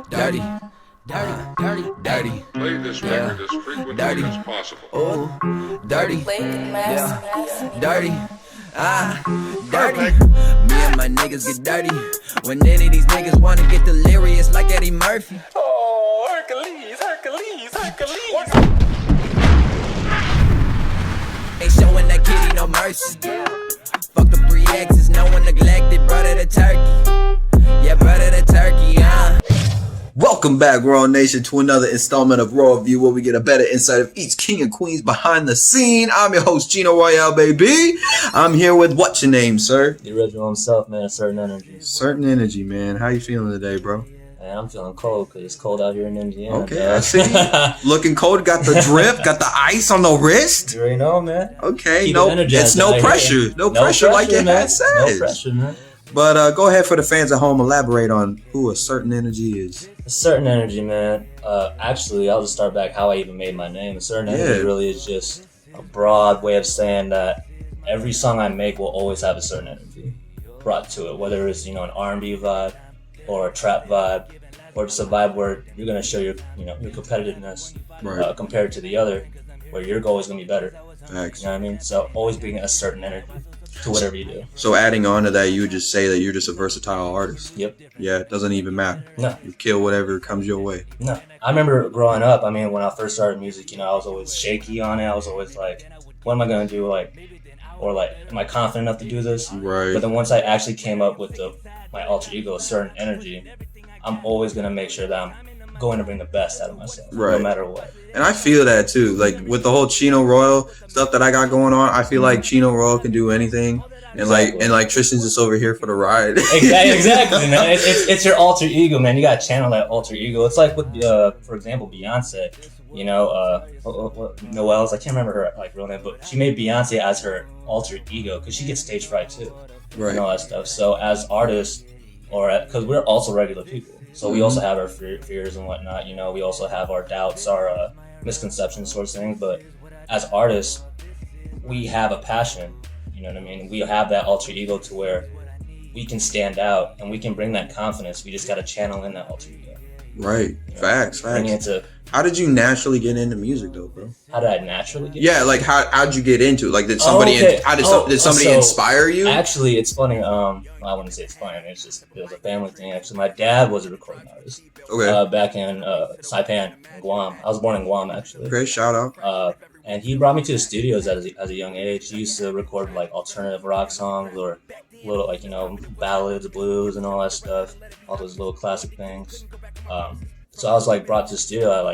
dirty, dirty. Play this record as frequently as possible. Oh, dirty, Yeah. dirty. Dirty. Me and my niggas get dirty. When any of these niggas wanna get delirious like Eddie Murphy. Oh, Hercules. Ain't showing that kitty no mercy. Fuck the 3X's, no one neglected. Brother the turkey. Yeah, brother the turkey, Welcome back, Royal Nation, to another installment of Royal View, where we get a better insight of each king and queens behind the scene. I'm your host, ChenoRoyal, baby. I'm here with what's your name, sir? The original himself, man. Certain energy. Certain energy, man. How you feeling today, bro? Man, I'm feeling cold because it's cold out here in Indiana. Okay, man. I see. Looking cold. Got the drip. Got the ice on the wrist. You already know, man. Okay, Keep no, it energized it's no out pressure. here. No pressure, like your man. hat says. No pressure, man. But go ahead for the fans at home. Elaborate on who a certain energy is. A certain energy, man. Actually, I'll just start back how I even made my name. A certain energy really is just a broad way of saying that every song I make will always have a certain energy brought to it, whether it's an R&B vibe or a trap vibe or just a vibe where you're gonna show your your competitiveness compared to the other, where your goal is gonna be better. Thanks. You know what I mean? So always bring a certain energy to whatever you do. So adding on to that, you would just say that you're just a versatile artist. Yep. Yeah, it doesn't even matter. No. You kill whatever comes your way. No. I remember growing up, when I first started music, I was always shaky on it. I was always like, what am I going to do? Am I confident enough to do this? Right. But then once I actually came up with my alter ego, a certain energy, I'm always going to make sure that I'm going to bring the best out of myself, no matter what. And I feel that too. Like with the whole ChenoRoyal stuff that I got going on, I feel like ChenoRoyal can do anything. And like Tristan's just over here for the ride. Exactly, man. It's your alter ego, man. You gotta channel that alter ego. It's like with, for example, Beyonce. Noel's, I can't remember her real name, but she made Beyonce as her alter ego because she gets stage fright too, and all that stuff. So as artists, because we're also regular people, so we also have our fears and whatnot. We also have our doubts, our misconceptions, sort of things. But as artists, we have a passion. You know what I mean? We have that alter ego to where we can stand out and we can bring that confidence. We just got to channel in that alter ego. Right. Facts. How did you naturally get into music, though, bro? How did I naturally get? Yeah, like how'd you get into it? Like, did somebody? Did somebody inspire you? Actually, it's funny. I wouldn't say it's funny. It was a family thing. Actually, my dad was a recording artist. Okay. Back in Saipan, in Guam. I was born in Guam, actually. Great shout out. And he brought me to the studios at a young age. He used to record alternative rock songs or little ballads, blues, and all that stuff. All those little classic things. So I was brought to the studio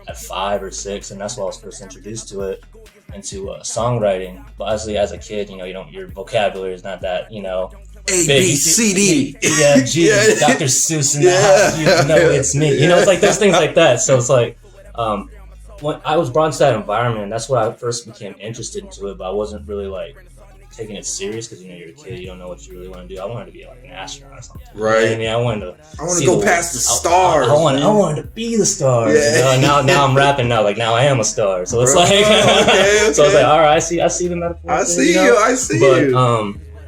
at 5 or 6, and that's when I was first introduced to it, into songwriting. But obviously, as a kid, your vocabulary is not that A, B, C, D. Yeah, G, Dr. Seuss in the house. It's me. It's like there's things like that. So it's when I was brought into that environment, that's when I first became interested into it. But I wasn't really taking it serious because you're a kid, you don't know what you really want to do. I wanted to be an astronaut or something. Right. I wanted to go past the stars. I wanted to be the stars. Yeah. Now I'm rapping now. Now I am a star. So it's okay. So I was all right. I see the metaphor. I see you.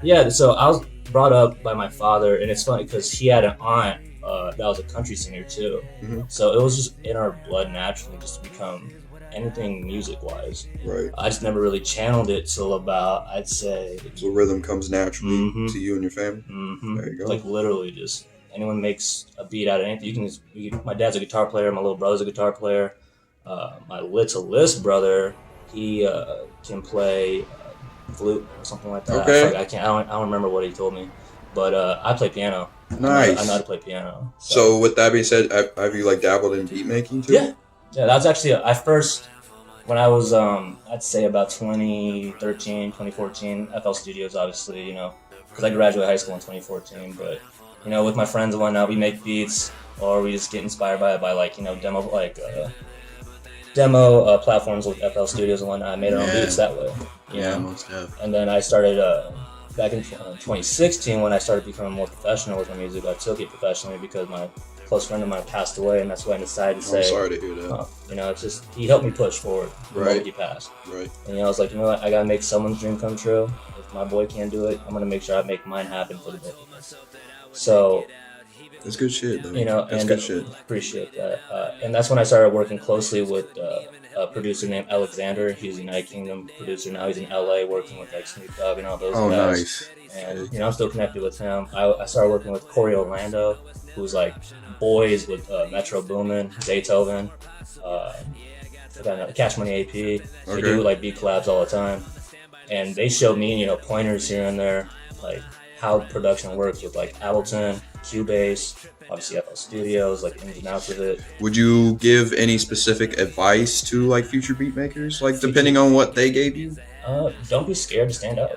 But so I was brought up by my father, and it's funny because he had an aunt that was a country singer too. Mm-hmm. So it was just in our blood naturally just to become anything music wise. Right. I just never really channeled it till about, I'd say, so rhythm comes naturally to you and your family. Mm-hmm. There you go. Literally just anyone makes a beat out of anything. My dad's a guitar player, my little brother's a guitar player. My littlest brother, he can play flute or something like that. Okay. I don't remember what he told me, but I play piano. Nice. I know how to play piano. So with that being said, have you dabbled in beat making too? Yeah, that was actually when I was I'd say about 2013, 2014, FL Studios, obviously, because I graduated high school in 2014. But with my friends and whatnot, we make beats, or we just get inspired by demo platforms like FL Studios and whatnot. I made our own beats that way. Most definitely. And then I started back in 2016 when I started becoming more professional with my music. I took it professionally because my close friend of mine passed away, and that's when I decided to say, I'm sorry to hear that. It's just he helped me push forward. Right. He passed. Right. And I was like, what? I gotta make someone's dream come true. If my boy can't do it, I'm gonna make sure I make mine happen for the both of us. So That's good shit, though. You know, That's and good shit. appreciate that. And that's when I started working closely with a producer named Alexander. He's a United Kingdom producer now. He's in LA working with like Snoop Dogg and all those Oh, guys. nice. And you know, I'm still connected with him. I started working with Corey Orlando, who's like boys with Metro Boomin, Zaytoven, Cash Money AP. They Okay. do like beat collabs all the time, and they showed me, you know, pointers here and there, like how production works with like Ableton, Cubase, obviously FL Studios, like ins and outs of it. Would you give any specific advice to like future beat makers, like depending on what they gave you? Don't be scared to stand out.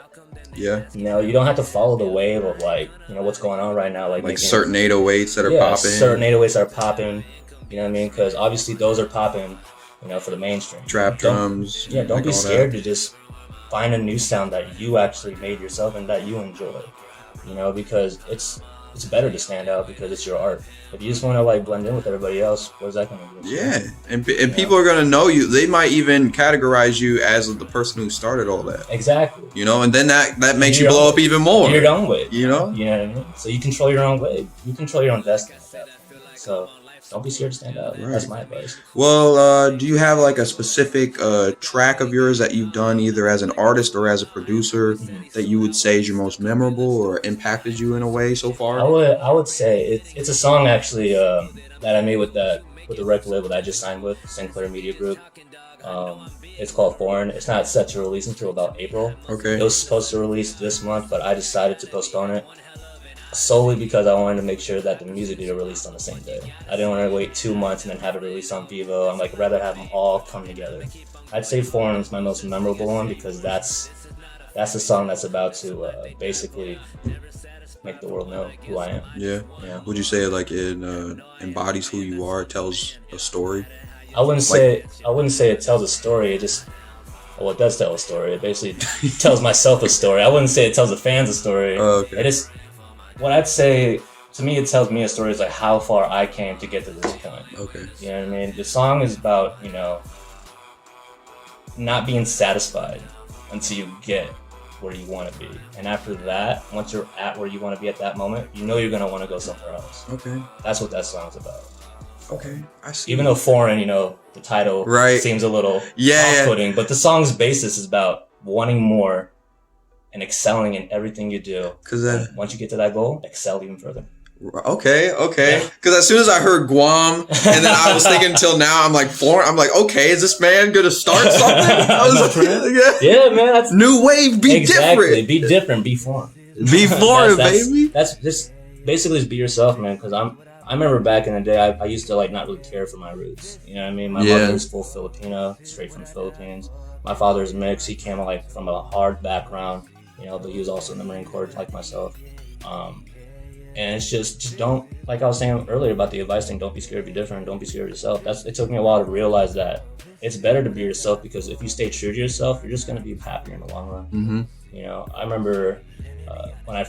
Yeah. You know, you don't have to follow the wave of like, you know, what's going on right now, like making, certain 808s that are popping. certain 808s are popping. You know what I mean? Because obviously those are popping, you know, for the mainstream. Trap drums. Don't like be all scared that. to just find a new sound that you actually made yourself and that you enjoy. You know, because it's better to stand out because it's your art. If you just want to like blend in with everybody else, what is that going to do? Yeah, and people are gonna know you. They might even categorize you as the person who started all that. Exactly. You know, and then that makes you blow up even more. Your own way. You know? You know what I mean? So you control your own way. You control your own destiny at that point. So don't be scared to stand out. Right. That's my advice. Well, do you have like a specific track of yours that you've done either as an artist or as a producer that you would say is your most memorable or impacted you in a way so far? I would say it's a song actually that I made with the record label that I just signed with, Sinclair Media Group. It's called Foreign. It's not set to release until about April. Okay. It was supposed to release this month, but I decided to postpone it solely because I wanted to make sure that the music video released on the same day. I didn't want to wait 2 months and then have it released on Vivo. I'm like, I'd rather have them all come together. I'd say Foreign is my most memorable one because that's the song that's about to basically make the world know who I am. Yeah. Yeah. Would you say like it embodies who you are? It tells a story? I wouldn't say it tells a story. It does tell a story. It basically tells myself a story. I wouldn't say it tells the fans a story. Okay. It is what I'd say. To me, it tells me a story. Is like how far I came to get to this point. Okay. You know what I mean? The song is about, you know, not being satisfied until you get where you want to be, and after that, once you're at where you want to be at that moment, you know you're gonna want to go somewhere else. Okay. That's what that song's about. Okay. I see. Even though Foreign, you know, the title seems a little off-putting, but the song's basis is about wanting more and excelling in everything you do. Because once you get to that goal, excel even further. Okay. Because as soon as I heard Guam, and then I was thinking until now, I'm like, Foreign. I'm like, okay, is this man gonna start something? I was like, yeah, man, that's new wave. Be different. Be different. Be foreign. Be foreign, baby. That's just basically just be yourself, man. Because I remember back in the day, I used to like not really care for my roots. You know what I mean? My mother's full Filipino, straight from the Philippines. My father's mixed. He came like from a hard background, you know, but he was also in the Marine Corps like myself. And it's just don't, like I was saying earlier about the advice thing, don't be scared to be different, don't be scared of yourself. It took me a while to realize that it's better to be yourself, because if you stay true to yourself, you're just going to be happier in the long run. Mm-hmm. You know, I remember when I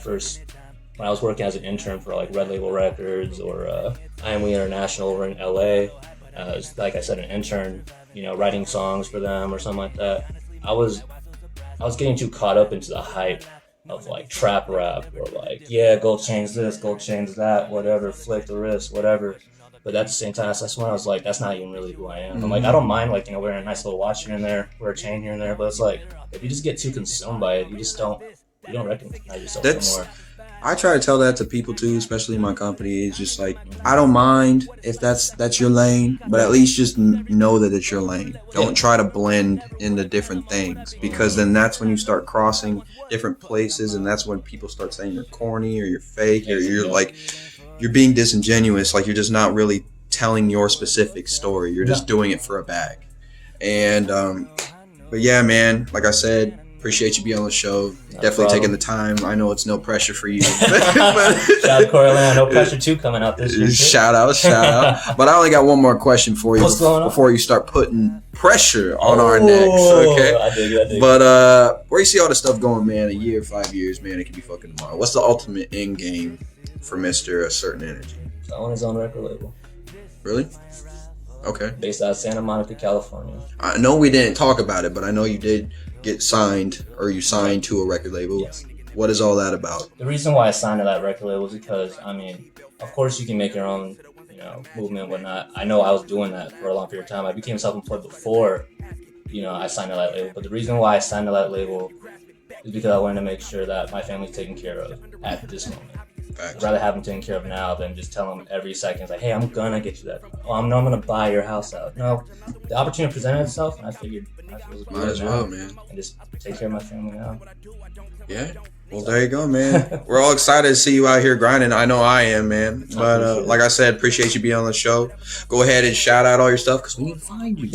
was working as an intern for like Red Label Records or IME International over in LA, like I said, an intern, you know, writing songs for them or something like that. I was getting too caught up into the hype of like trap rap or like, yeah, go change this, go change that, whatever, flick the wrist, whatever. But at the same time, that's when I was like, that's not even really who I am. I'm like, I don't mind like, you know, wearing a nice little watch here and there, wear a chain here and there, but it's like, if you just get too consumed by it, you don't recognize yourself anymore. I try to tell that to people too, especially in my company. It's just like, I don't mind if that's your lane, but at least just know that it's your lane. Don't try to blend into different things, because then that's when you start crossing different places, and that's when people start saying you're corny or you're fake or you're like, you're being disingenuous. Like you're just not really telling your specific story. You're just doing it for a bag. And, but yeah, man, like I said, appreciate you being on the show. Definitely taking the time. I know it's no pressure for you. Shout out Corey, no pressure 2 coming out this year. Shout out. But I only got one more question for you before you start putting pressure on our necks. Okay. I dig it. But where you see all this stuff going, man? A year, 5 years, man, it could be fucking tomorrow. What's the ultimate end game for Mr. A Certain Energy? To own his own record label. Really? Okay. Based out of Santa Monica, California. I know we didn't talk about it, but I know you did get signed, or you signed to a record label. Yes. What is all that about? The reason why I signed to that record label was because, I mean, of course you can make your own, you know, movement and whatnot. I know I was doing that for a long period of time. I became self-employed before, you know, I signed to that label. But the reason why I signed to that label is because I wanted to make sure that my family's taken care of at this moment. Facts. I'd rather have them taken care of now than just tell them every second, like, hey, I'm gonna get you that. Oh, I'm gonna buy your house out. No, the opportunity presented itself, and I figured I was Might as well, man. and just take care of my family now. Yeah. Well, there you go, man. We're all excited to see you out here grinding. I know I am, man. But like I said, appreciate you being on the show. Go ahead and shout out all your stuff because we need to find you.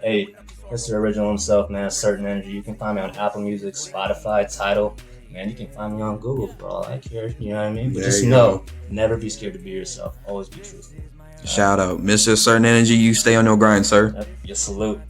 Hey, Mr. Original himself, man. Certain Energy. You can find me on Apple Music, Spotify, Tidal. Man, you can find me on Google for all I care. You know what I mean? But just know, never be scared to be yourself. Always be truthful. Shout out, Mr. Certain Energy. You stay on your grind, sir. Yep. You salute.